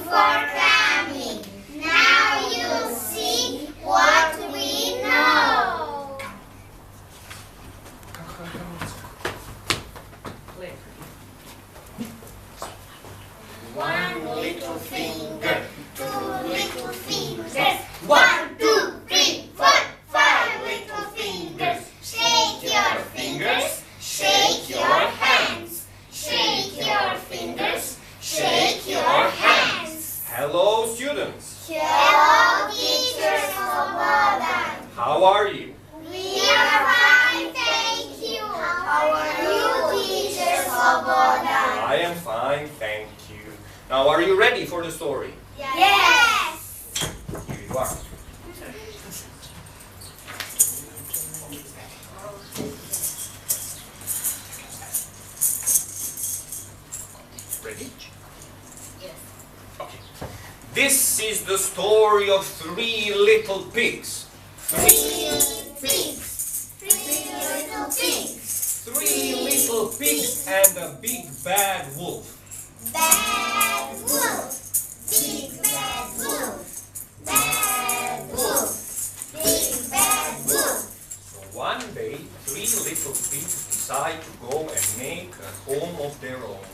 for coming. Now you'll see what we know. One little finger, two little fingers. 1, 2, 3, 4, 5 little fingers. Shake your fingers, shake your hands. Shake your fingers, shake your hands. Hello, students. Hello, teacher Slobodan. How are you? We are fine, thank you. How are you, teacher Slobodan? I am fine, thank you. Now, are you ready for the story? Yes. Here you are. Ready? Yes. Okay. This is the story of 3 little pigs. 3 pigs. 3 little pigs. 3 little pigs and a big bad wolf. Bad wolf. Big bad wolf. Bad wolf. Big bad wolf. So one day, 3 little pigs decide to go and make a home of their own.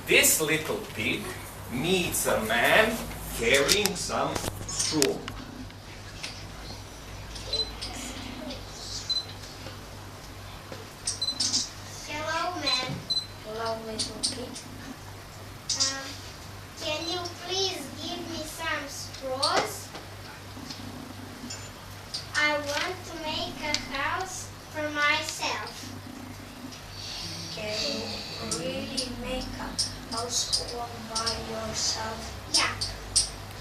This little pig meets a man carrying some straw. Hello, man. Hello, little pig. Can you please give me some straws? I want to make a house for myself. Can you really make a house all by yourself? Yeah.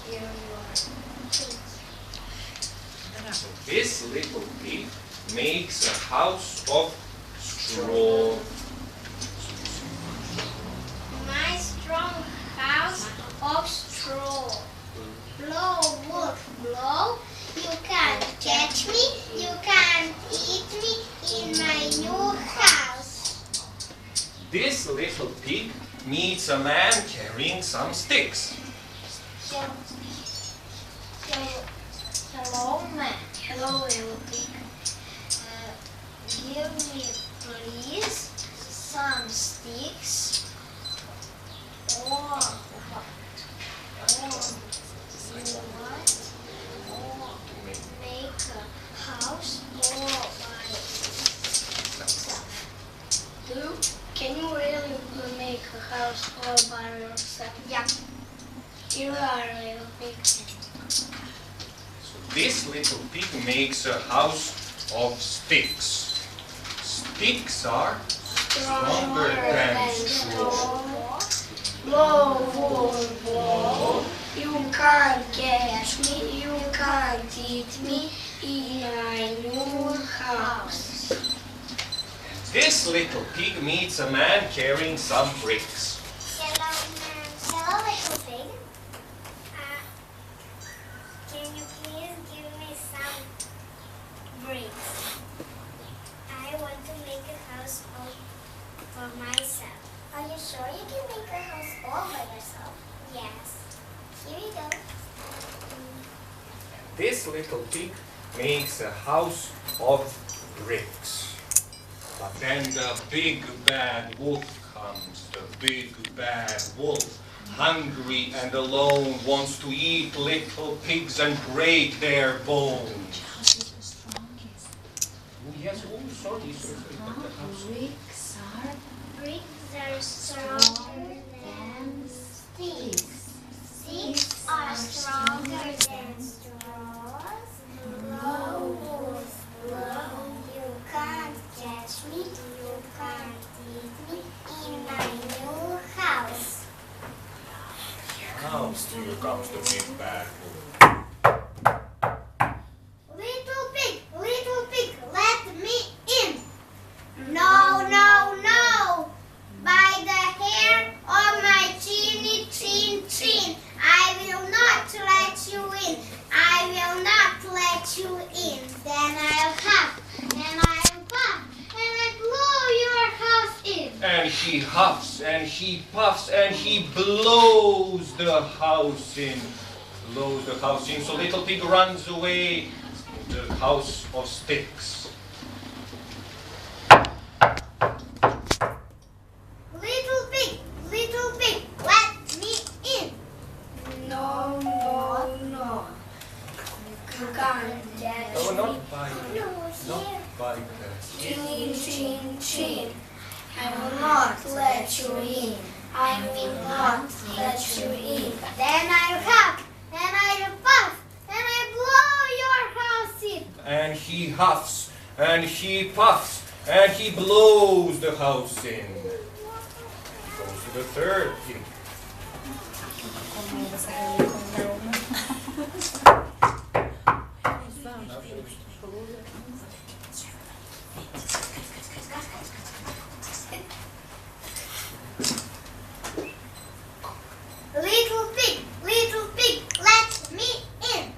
Here you are. So this little pig makes a house of straw. My strong house of straw. Blow, wolf, blow. You can't catch me. You can't eat me in my new house. This little pig meets a man carrying some sticks. Hello, man. Hello, little pig. Give me, please, some sticks. Or make a house all by yourself. Can you really make a house all by yourself? Yeah. Here you are, little pig. This little pig makes a house of sticks. Sticks are stronger than straw. Blow, wolf, blow. You can't catch me, you can't eat me in my new house. This little pig meets a man carrying some bricks. Hello, man. Hello, little pig. Can you please give me some bricks? I want to make a house for myself. Are you sure you can make a house all by yourself? Yes. Here you go. This little pig makes a house of bricks. But then the big bad wolf comes. The big bad wolf, hungry and alone, wants to eat little pigs and break their bones. Oh, yes, oh, sorry. Bricks are stronger than sticks. Sticks are stronger than straws. Blow, wolf, blow. You can't catch me. You can't eat me in my new house. Now here comes the big bad wolf. Little pig, let me in. No, no, no. By the hair of my chinny chin chin, I will not let you in. I will not let you in. Then I'll huff, and I'll puff, and he huffs and he puffs and he blows the house in. Blows the house in, so little pig runs away to the house of sticks. Little pig, let me in. No, no, no. You can't get No, me. not by No, not here. by that. Chin, chin, chin. I will not let you in. I will not let you in. Then I'll huff, and I'll puff, and I'll blow your house in. And he huffs and he puffs and he blows the house in. Goes to the third pig. Little pig, let me in.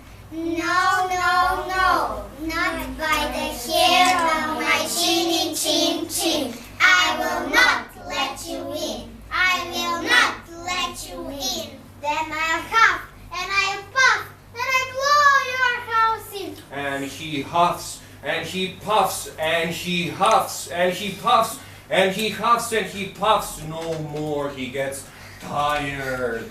No, no, no, not by the hair of my chinny chin chin. I will not let you in. I will not let you in. Then I'll huff and I'll puff and I'll blow your house in. And he huffs and he puffs and he huffs and he puffs and he huffs and he puffs no more. He gets tired.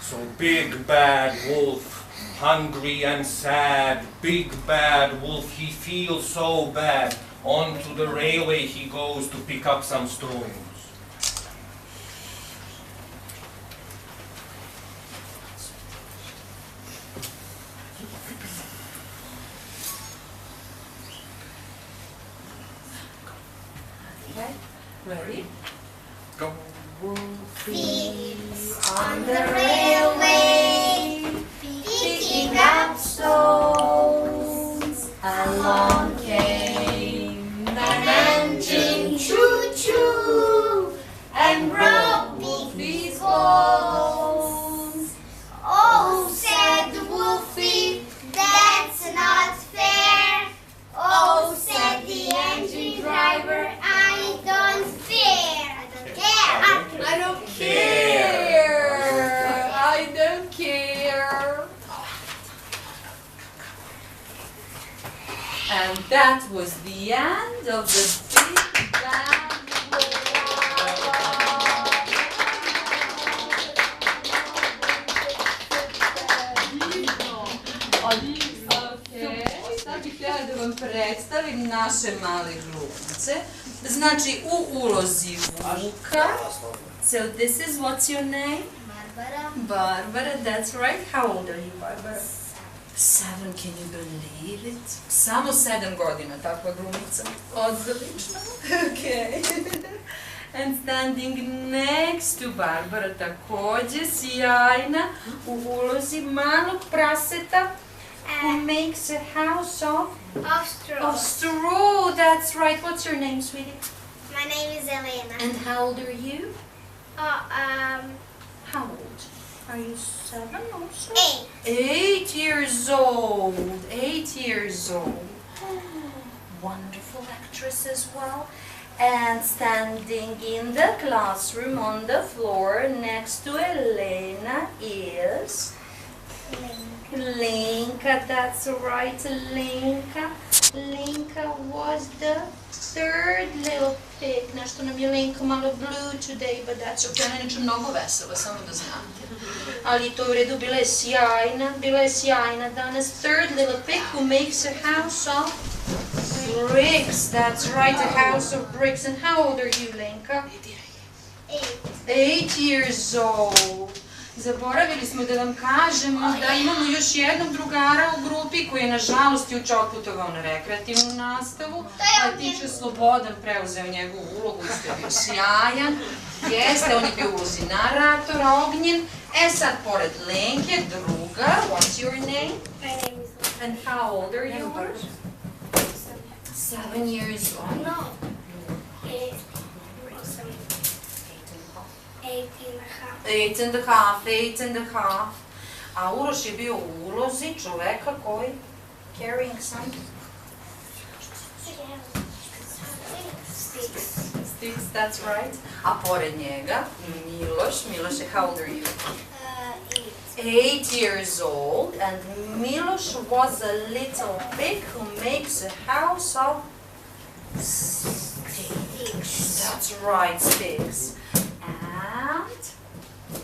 So big bad wolf, hungry and sad, big bad wolf, he feels so bad. Onto the railway he goes to pick up some stones. Okay, ready? Go. Pigs on the railway, picking up stones. Along came An engine choo-choo and broke Wolfie's bones. Oh, said Wolfie, that's not fair. Oh, said the engine driver, I don't care. I don't care. I don't care. And that was the end of the Big Bang Okay, sad bih htjela da vam predstavim naše male glumce. Znači, u ulozi Vuka. So this is, what's your name? Barbara, that's right. How old are you, Barbara? 7, can you believe it? Samo 7 godina, takva glumica. Odlično. Okay. And standing next to Barbara, takođe sjajna, u ulozi malog praseta who makes a house of straw. That's right. What's your name, sweetie? My name is Elena. And how old are you? Oh, How old? Are you 7 also? 8. 8 years old. 8 years old. Wonderful actress as well. And standing in the classroom on the floor next to Elena is Lenka. That's right, Lenka. Lenka was the third little pig. Nešto nam je Lenka malo blue today, but that's okay. Ona je inače mnogo vesela, samo da znate. Ali to u redu, bila je sjajna danas. Third little pig who makes a house of bricks. That's right, a house of bricks. And how old are you, Lenka? 8 years old. Zaboravili smo da vam kažemo da imamo još jednog drugara u grupi koji je nažalost juče otputovao na rekreativnu nastavu, a tiče Slobodan preuzeo njegovu ulogu, što je bio sjajan. Jeste, on je bio u ulozi naratora, Ognjen. E sad, pored Lenke, druga, what's your name? My name is And how old are you? 7 years old. No. 8 and a half. 8 and a half. A Uroš je bio u ulozi čoveka koji carrying some sticks. that's right. A pored njega, Miiloš. Miiloše, how old are you? 8 years old, and Miiloš was a little pig who makes a house of sticks. That's right, sticks.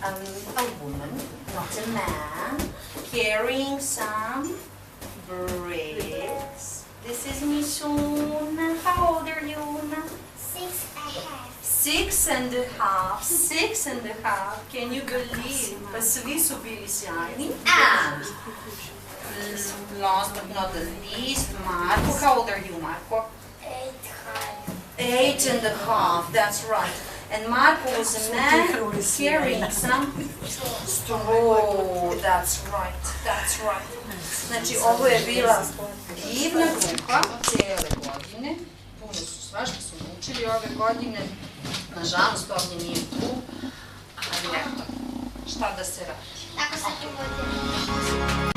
And a woman, not a man, carrying some bricks. This is Mišuna. How old are you, Una? 6.5. 6.5. Can you believe? Pa svi su bili sjajni. And last but not the least, Marko. How old are you, Marko? 8.5. That's right. And Marko was a man carrying some straw. That's right. That's right. Znači, ovo je bila divna grupa cijele godine. Puno su svašta su učili ove godine. Nažalost, ovdje nije tu, ali eto, šta da se radi. Tako se provodimo.